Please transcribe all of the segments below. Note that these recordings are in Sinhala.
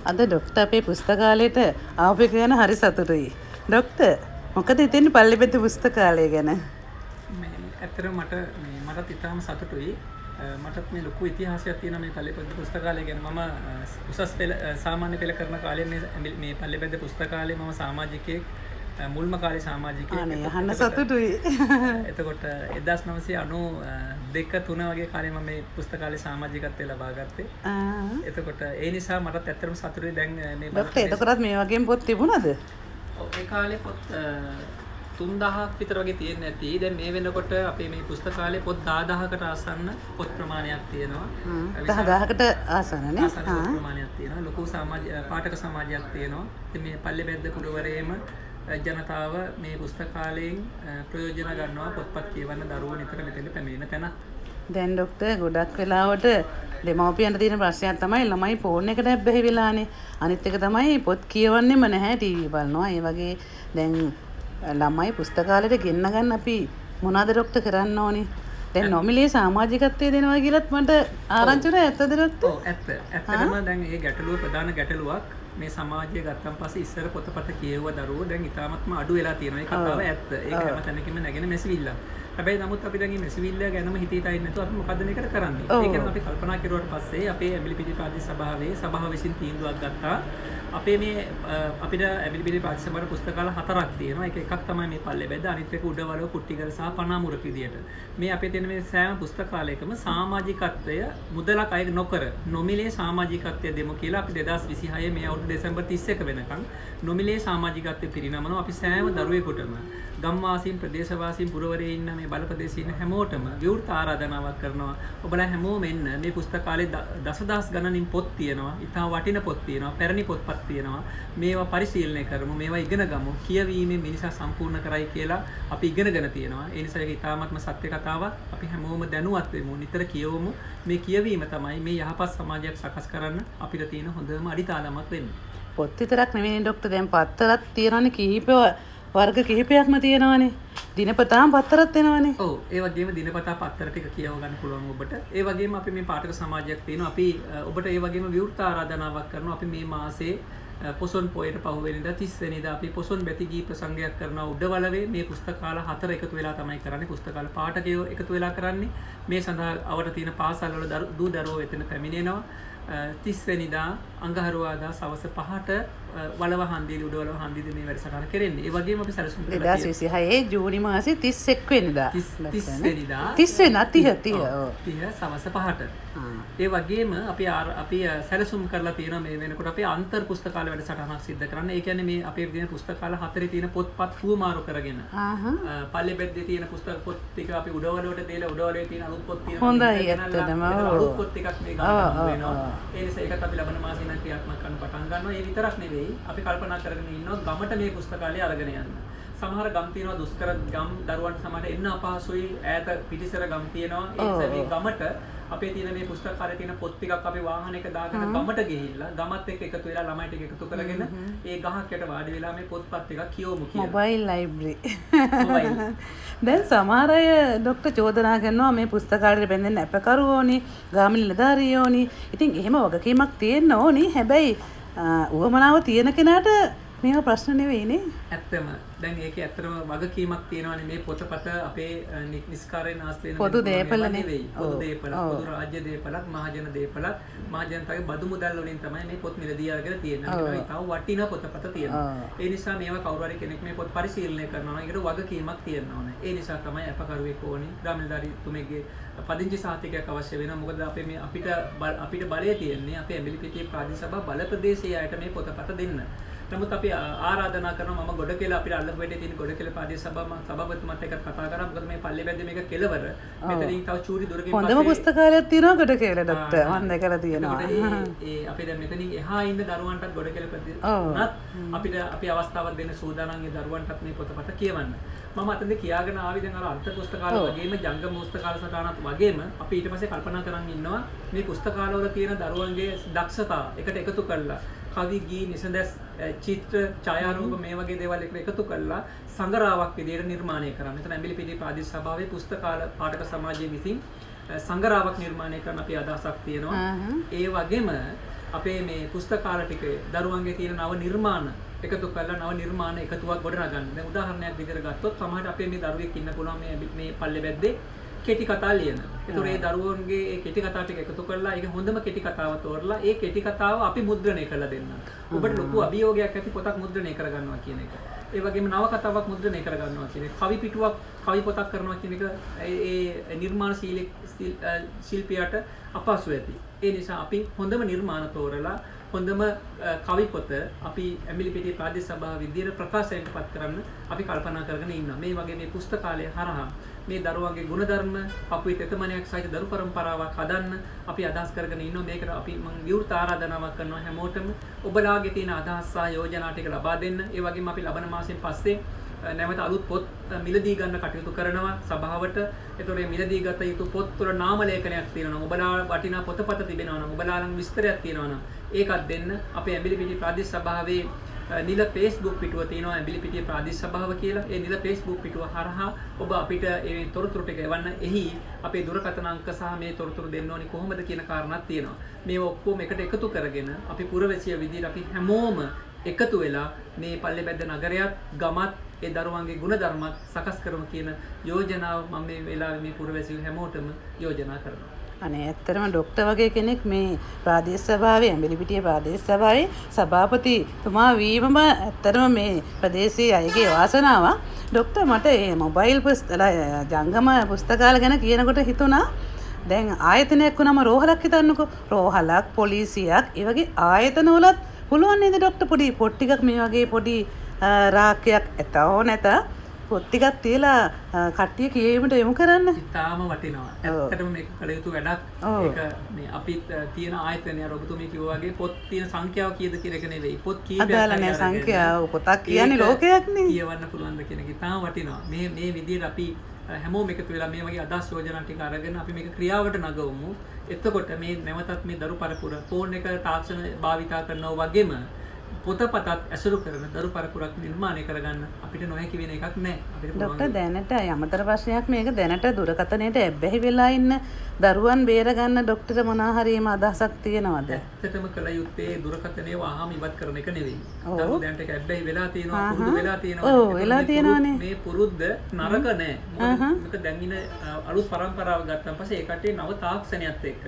අද ඩොක්ටර් අපේ පුස්තකාලයට ආපු එක ගැන හරි සතුටුයි. ඩොක්ටර් මොකද හිතෙන්නේ පල්ලිපෙත්ත පුස්තකාලය ගැන? ඇත්තටම මටත් ඉතාම සතුටුයි. මටත් මේ ලොකු ඉතිහාසයක් තියෙනවා මේ පල්ලිපෙත්ත පුස්තකාලය ගැන. මම උසස් පෙළ සාමාන්‍ය පෙළ කරන කාලේ මේ පල්ලිපෙත්ත පුස්තකාලේ මම සමාජිකයෙක් මුල්ම කාලේ සමාජිකයෙක්. අනේ අහන්න සතුටුයි. එතකොට 1992-3 වගේ කාලේ මම මේ පුස්තකාලේ සමාජිකත්වය ලබා ගත්තේ. එතකොට ඒ නිසා මටත් ඇත්තටම සතුටුයි දැන් මේ ඩොක්ටර් එතකොටත් මේ වගේම පොත් තිබුණාද? ඒ කාලේ පොත් 3000ක් විතර වගේ තියෙන්නේ නැති. දැන් මේ වෙනකොට අපේ මේ පුස්තකාලේ පොත් 10000කට ආසන්න පොත් ප්‍රමාණයක් තියෙනවා. 10000කට ආසන්න නේ. ආසන්න පොත් ප්‍රමාණයක් තියෙනවා. ලොකු පාඨක සමාජයක් තියෙනවා. ඉතින් මේ පල්ලිපෙත්ත පුරවරේම ජනතාව මේ පුස්තකාලයෙන් ප්‍රයෝජන ගන්නවා පොත්පත් කියවන්න දරුවෝ නිතර මෙතන පැමිණෙන තැන. දැන් ඩොක්ටර් ගොඩක් වෙලාවට දෙමව්පියන්ට තියෙන ප්‍රශ්නයක් තමයි ළමයි ෆෝන් එකට බැහැ වෙලානේ. අනිත් එක තමයි පොත් කියවන්නෙම නැහැ ටීවී බලනවා. ඒ වගේ දැන් ළමයි පුස්තකාලයට ගෙන්න ගන්න අපි මොනවද ඩොක්ටර් කරන්න ඕනේ? දැන් නොමිලේ සමාජිකත්වයේ දෙනවා කියලත් මට ආරංචි වුණා. ඇත්තද ඩොක්ටර්? ඔව් ඇත්ත. ඇත්තටම දැන් මේ ගැටලුව ප්‍රධාන ගැටලුවක්. මේ සමාජය ගත්තන් පස්සේ ඉස්සර පොතපත කියවුව දරුවෝ දැන් ඉතාමත්ම අඩු වෙලා තියෙනවා. ඒ කතාව ඇත්ත. ඒක හැම තැනකම නැගෙන මෙසිවිල්ලක්. හැබැයි නමුත් අපි දැන් මේ මෙසිවිල්ල ගැනම හිතේ තයින් නැතුව අපි මොකද්ද මේකට කරන්නේ? ඒක ගැන අපි කල්පනා කරුවාට පස්සේ අපේ ඇඹිලිපිටිය ප්‍රාදේශ සභාවේ සභාව විසින් තීන්දුවක් ගත්තා. අපේ මේ අපිට ඇඹිලිපිටිය ප්‍රාදේශ සභාවේ පුස්තකාල 4ක් තියෙනවා. ඒක එකක් තමයි මේ පල්ලෙබැද්ද, අනිත් එක උඩවලව, කුට්ටිගල සහ පනාමුරක විදියට. මේ අපේ තියෙන මේ සෑම පුස්තකාලයකම සමාජිකත්වය මුදලක් අය නොකර නොමිලේ සමාජිකත්වය දෙමු කියලා අපි 2026 මේ අවුරුදු දෙසැම්බර් 31 වෙනකන් නොමිලේ සමාජිකත්වය පිරිනමනවා. අපි සෑම දරුවෙකුටම ගම්වාසීන්, ප්‍රදේශවාසීන්, පුරවරයේ ඉන්න මේ බල ප්‍රදේශයේ ඉන්න හැමෝටම විවෘත ආරාධනාවක් කරනවා. ඔබලා හැමෝම එන්න. මේ පුස්තකාලේ දසදහස් ගණනින් පොත් තියෙනවා. ඉතා වටින පොත් තියෙනවා. පැරණි පොත්පත් තියෙනවා. මේවා පරිශීලනය කරමු. මේවා ඉගෙන ගමු. කියවීමේ මිනිසා සම්පූර්ණ කරයි කියලා අපි ඉගෙනගෙන තියෙනවා. ඒ නිසා ඒක ඉතාමත්ම සත්‍ය කතාවක්. අපි හැමෝම දැනුවත් වෙමු. නිතර කියවමු. මේ කියවීම තමයි මේ යහපත් සමාජයක් සකස් කරන්න අපිට තියෙන හොඳම අඩිතාලමක් වෙන්නේ. පොත් විතරක් නෙවෙයි ඩොක්ටර් දැන් පත්තරත් තියෙනවානේ කිහිප වර්ග කිහිපයක්ම තියෙනවානේ. දිනපතාම පත්තරත් එනවානේ. ඔව් ඒ වගේම දිනපතා පත්තර ටික කියව ගන්න පුළුවන් ඔබට. ඒ වගේම අපි මේ පාඨක සමාජයක් තියෙනවා. අපි ඔබට ඒ වගේම විවෘත ආරාධනාවක් කරනවා. අපි මේ මාසේ පොසොන් පොයට පහුවෙනිදා 30 වෙනිදා අපි පොසොන් බැති ගී ප්‍රසංගයක් කරනවා උඩවලවේ. මේ පුස්තකාල 4 එකතු වෙලා තමයි කරන්නේ. පුස්තකාල පාඨකයෝ එකතු වෙලා කරන්නේ. මේ සඳහා අවට තියෙන පාසල් වල දූ දරුවෝ එතන පැමිණෙනවා. 30 වෙනිදා අඟහරුවාදා සවස් 5ට වලව හන්දියේ උඩවලව හන්දියේ මේ වැඩසටහන කරන්නේ. ඒ වගේම අපි සැලසුම් කරලා 2026 ජූනි මාසේ 31 වෙනිදා 30 වෙනිදා 30 සවස් 5ට. ඒ වගේම අපි සැලසුම් කරලා තියෙනවා මේ වෙනකොට අපි අන්තර් පුස්තකාල වැඩසටහනක් සිද්ධ කරන්න. ඒ කියන්නේ මේ අපේ තියෙන පුස්තකාල 4 තියෙන පොත්පත් හුවමාරු කරගෙන පල්ලෙබැද්දේ තියෙන පුස්තක පොත් ටික අපි උඩවලවට දීලා උඩවලේ තියෙන අලුත් පොත් තියෙනවා. හොඳයි ඇත්තටම. අලුත් පොත් ටිකක් මේ ගන්න වෙනවා. ඒ නිසා ඒකත් අපි ලබන මාසේ ඉඳන් ක්‍රියාත්මක කරන්න පටන් ගන්නවා. ඒ විතරක් නෙවෙයි අපි කල්පනා කරගෙන ඉන්නවා ගමට මේ පුස්තකාලය අරගෙන යන්න. සමහර ගම් තියෙනවා දුෂ්කර ගම් දරුවන්ට සමහරට එන්න අපහසුයි. ඈත පිටිසර ගම් තියෙනවා. ඒ නිසා මේ ගමට අපේ තියෙන මේ පුස්තකාලේ තියෙන පොත් ටිකක් අපි වාහනයක දාගෙන ගමට ගිහිල්ලා ගමත් එක්ක එකතු වෙලා ළමයි ටික එකතු කරගෙන ඒ ගහක් යට වාඩි වෙලා මේ පොත්පත් ටිකක් කියවමු කියලා. Mobile library. දැන් සමහර අය ඩොක්ටර් චෝදනා කරනවා මේ පුස්තකාලේ බැඳෙන්න අපකරුවෝනි, ගාමිණී නිලධාරියෝනි. ඉතින් එහෙම වගකීමක් තියෙන්න ඕනි. හැබැයි උවමනාව තියෙන කෙනාට මේවා ප්‍රශ්න නෙවෙයිනේ. ඇත්තම දැන් ඒකේ ඇත්තම වගකීමක් තියෙනවානේ මේ පොතපත අපේ නිස්කාරයෙන් ආස්ති වෙන පොදු දේපල නෙවෙයි. පොදු දේපල, පොදු රාජ්‍ය දේපලක්, මහජන දේපලක්, මහජනතාවගේ බදු මුදල් වලින් තමයි මේ පොත් මිලදී අරගෙන තියෙන්නේ. ඒක ඉතාම වටිනා පොතපත තියෙනවා. ඒ නිසා මේවා කවුරු හරි කෙනෙක් මේ පොත් පරිශීලනය කරනවා නම් ඒකට වගකීමක් තියෙන්න ඕනේ. ඒ නිසා තමයි අපකරුවෙක් ඕනේ. ග්‍රාමීණධාරීතුමෙක්ගේ පදිංචි සහතිකයක් අවශ්‍ය වෙනවා. මොකද අපේ මේ අපිට බලය තියෙන්නේ අපේ ඇඹිලිපිටිය ප්‍රාදේශ සභාව බල ප්‍රදේශයේ අයට මේ පොතපත දෙන්න. නමුත් අපි ආරාධනා කරනවා මම ගොඩ අපිට අල්ලපු වෙටේ තියෙන ගොඩ ප්‍රාදේශ සභාපතිතුමාත් එක්ක කතා කරා. මොකද මේ පල්ලෙබැද්දේ මේක කෙලවර. මෙතනින් තව චූරි දුරකින් හොඳම පුස්තකාලයක් තියෙනවා ගොඩ කියලා ඩොක්ටර්. මම දැකලා තියෙනවා. ඒ අපි දැන් මෙතනින් එහා ඉන්න දරුවන්ටත් ගොඩ ප්‍රදේශ අපිට අපි අවස්ථාවක් දෙන්න සූදානම් ඒ දරුවන්ටත් මේ පොතපත කියවන්න. මම අතනදී කියාගෙන ආවි දැන් අර අන්ත පුස්තකාල වගේම ජංගම පුස්තකාල සටහනත් වගේම අපි ඊට පස්සේ කල්පනා කරන් ඉන්නවා මේ පුස්තකාලවල තියෙන දරුවන්ගේ දක්ෂතා එකට එකතු කරලා කවි ගී නිසඳස් චිත්‍ර ඡායාරූප මේ වගේ දේවල් එකතු කරලා සංගරාවක් විදිහට නිර්මාණය කරන්න. එතන ඇඹිලිපිටිය ප්‍රාදේශ සභාවේ පුස්තකාල පාඨක සමාජයේ විසින් සංගරාවක් නිර්මාණය කරන්න අපි අදහසක් තියෙනවා. ඒ වගේම අපේ මේ පුස්තකාල ටිකේ දරුවන්ගේ තියෙන නව නිර්මාණ එකතු කරලා නව නිර්මාණ එකතුවක් ගොඩනගන්න. දැන් උදාහරණයක් විදිහට ගත්තොත් සමහරවිට අපේ මේ දරුවෙක් ඉන්න පුළුවන් මේ පල්ලේ බැද්දේ කෙටි කතා ලියන. ඒතකොට ඒ දරුවන්ගේ ඒ කෙටි කතා ටික එකතු කරලා ඒක හොඳම කෙටි කතාව තෝරලා ඒ කෙටි කතාව අපි මුද්‍රණය කරලා දෙන්න. ඔබට ලොකු අභියෝගයක් ඇති පොතක් මුද්‍රණය කරගන්නවා කියන එක. ඒ වගේම නව කතාවක් මුද්‍රණය කරගන්නවා කියන එක. කවි පිටුවක් කවි පොතක් කරනවා කියන එක ඒ නිර්මාණ ශිල්පියාට අපහසු ඇති. ඒ නිසා අපි හොඳම නිර්මාණ තෝරලා හොඳම කවි පොත අපි ඇඹිලිපිටිය ප්‍රාදේශ සභාව විදියට ප්‍රකාශයට පත් කරන්න අපි කල්පනා කරගෙන ඉන්නවා. මේ වගේ මේ පුස්තකාලය හරහා මේ දරුවන්ගේ ගුණධර්ම අපේ තෙතමනයක් සහිත දරු පරම්පරාවක් හදන්න අපි අදහස් කරගෙන ඉන්නවා. මේකට අපි මම විවෘත ආරාධනාවක් කරනවා හැමෝටම ඔබලාගේ තියෙන අදහස් සහ යෝජනා ටික ලබා දෙන්න. ඒ වගේම අපි ලබන මාසෙන් පස්සේ නැවත අලුත් පොත් මිලදී ගන්න කටයුතු කරනවා සභාවට. ඒතකොට මේ මිලදී ගත යුතු පොත් වල නාම ලේඛනයක් තියෙනවා. ඔබලා වටිනා පොතපත තිබෙනවා නම් ඔබලා නම් විස්තරයක් තියෙනවා නම් ඒකත් දෙන්න. අපේ ඇඹිලිපිටිය ප්‍රාදේශ සභාවේ නිල Facebook පිටුව තියෙනවා ඇඹිලිපිටිය ප්‍රාදේශ සභාව කියලා. ඒ නිල Facebook පිටුව හරහා ඔබ අපිට මේ තොරතුරු ටික එවන්න. එහි අපේ දුරකථන අංක සහ මේ තොරතුරු දෙන්න ඕනි කොහොමද කියන කාරණාත් තියෙනවා. මේව ඔක්කොම එකට එකතු කරගෙන අපි පුරවැසිය විදිහට අපි හැමෝම එකතු වෙලා මේ පල්ලේබැද්ද නගරයත් ගමත් ඒ දරුවන්ගේ ගුණධර්මත් සකස් කරමු කියන යෝජනාව මම මේ වෙලාවේ මේ පුරවැසියෝ හැමෝටම යෝජනා කරනවා. අනේ ඇත්තටම ડોක්ටර් වගේ කෙනෙක් මේ ප්‍රාදේශ සභාවේ ඇඹිලිපිටිය ප්‍රාදේශ සභාවේ සභාපතිතුමා වීමම ඇත්තටම මේ ප්‍රදේශයේ අයගේ වාසනාවක්. ડોක්ටර් මට මේ මොබයිල් ජංගම පුස්තකාල ගැන කියනකොට හිතුණා දැන් ආයතනයක් වුණාම රෝහලක් හිතන්නකෝ. රෝහලක් පොලිසියක් ඒ වගේ ආයතනවලත් පුළුවන් නේද ડોක්ටර් පොඩි පොත් ටිකක් මේ වගේ පොඩි රාක්කයක් ඇතෝ නැත පොත් ටිකක් තියලා කට්ටිය කියවීමට යොමු කරන්න. ඉතාලම වටිනවා. ඇත්තටම මේක කළ යුතු වැඩක්. ඒක මේ අපිත් තියෙන ආයතනය අර ඔබතුමී කිව්වා වගේ පොත් තියෙන සංඛ්‍යාව කීයද කියන එක නෙවෙයි. පොත් කීපයක් අදාළ නැහැ සංඛ්‍යාව. පොතක් කියන්නේ ලෝකයක් නේ. කියවන්න පුළුවන්ද කියන එක ඉතාලම වටිනවා. මේ විදිහට අපි හැමෝම එකතු වෙලා මේ වගේ අදහස් යෝජනා ටික අරගෙන අපි මේක ක්‍රියාවට නගවමු. එතකොට මේ නැවතත් මේ දරු පරපුර ෆෝන් එක තාක්ෂණ භාවිතා කරනවා වගේම පොතපතත් ඇසුරු කරන දරු පරපුරක් නිර්මාණය කරගන්න අපිට නොහැකි වෙන එකක් නෑ. අපිට ડોක්ටර් දැනට යමතර ප්‍රශ්නයක් මේක දැනට දුරකථනයට ඇබ්බැහි වෙලා ඉන්න දරුවන් බේරගන්න ડોක්ටර් මොනවා හරි අදහසක් තියෙනවද? ඇත්තටම කළ යුත්තේ දුරකථනය වහාම ඉවත් කරන එක නෙවෙයි. දරුවෝ දැනට ඒක ඇබ්බැහි වෙලා තියෙනවා, පුරුදු වෙලා තියෙනවා. ඔව් වෙලා තියෙනවානේ. මේ පුරුද්ද නරක නෑ. මොකද දැන් ඉන්න අලුත් පරම්පරාව ගත්තන් පස්සේ ඒ කට්ටිය නව තාක්ෂණයත් එක්ක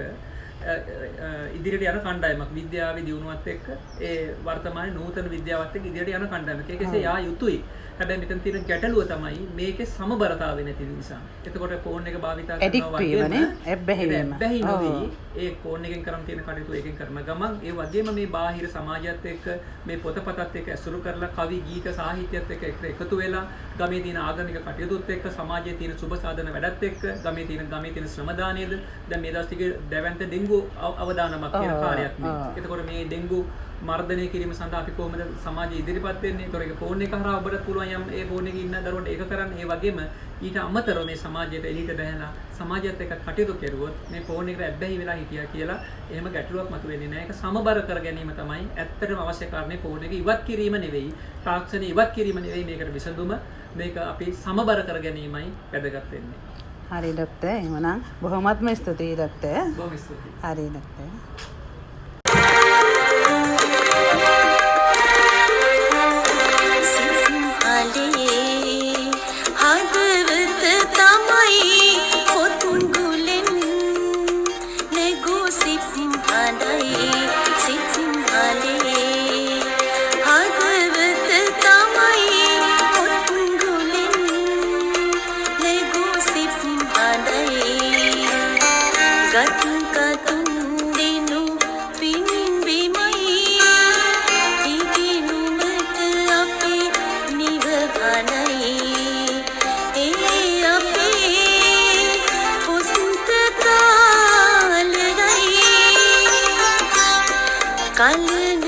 ඉදිරියට යන කණ්ඩායමක් විද්‍යාවේ දියුණුවත් එක්ක ඒ වර්තමාන නූතන විද්‍යාවත් එක්ක ඉදිරියට යන කණ්ඩායමක්. ඒකසේ යා යුතුයි. හැබැයි මෙතන තියෙන ගැටලුව තමයි මේකේ සමබරතාවය නැති නිසා. එතකොට ෆෝන් එක භාවිතා කරනවා වගේම ඇබ්බැහි නොවි ඒ ෆෝන් එකෙන් කරන් තියෙන කටයුතු එකෙන් කරන ගමන් ඒ වගේම මේ බාහිර සමාජයත් එක්ක මේ පොතපතත් එක්ක ඇසුරු කරලා කවි ගීත සාහිත්‍යයත් එක්ක එකතු වෙලා ගමේ තියෙන ආගමික කටයුතුත් එක්ක සමාජයේ තියෙන සුබ සාධන වැඩත් එක්ක ගමේ තියෙන ශ්‍රම දානයේද දැන් මේ දවස් ටිකේ දැවැන්ත ඩෙන්ගු අවදානමක් කියන කාර්යයක් මේ. එතකොට මේ ඩෙන්ගු මර්ධනය කිරීම සඳහා අපි කොහොමද සමාජය ඉදිරිපත් වෙන්නේ? ඒතොර ඒක ෆෝන් එක හරහා ඔබට පුළුවන් යම් ඒ ෆෝන් එකේ ඉන්න දරුවන්ට ඒක කරන්න. ඒ වගේම ඊට අමතරව මේ සමාජයට එළියට බැහැලා සමාජයත් එක්ක කටයුතු කරුවොත් මේ ෆෝන් එකට ඇබ්බැහි වෙලා හිටියා කියලා එහෙම ගැටලුවක් මතුවෙන්නේ නැහැ. ඒක සමබර කර ගැනීම තමයි ඇත්තටම අවශ්‍ය කාරණේ. ෆෝන් එක ඉවත් කිරීම නෙවෙයි, තාක්ෂණය ඉවත් කිරීම නෙවෙයි මේකට විසඳුම. මේක අපි සමබර කර ගැනීමයි වැදගත් වෙන්නේ. හරි ડોක්ටර්. එහෙනම් බොහොමත්ම ස්තුතියි ડોක්ටර්. බොහොම ස්තුතියි. හරි ડોක්ටර්. Kalın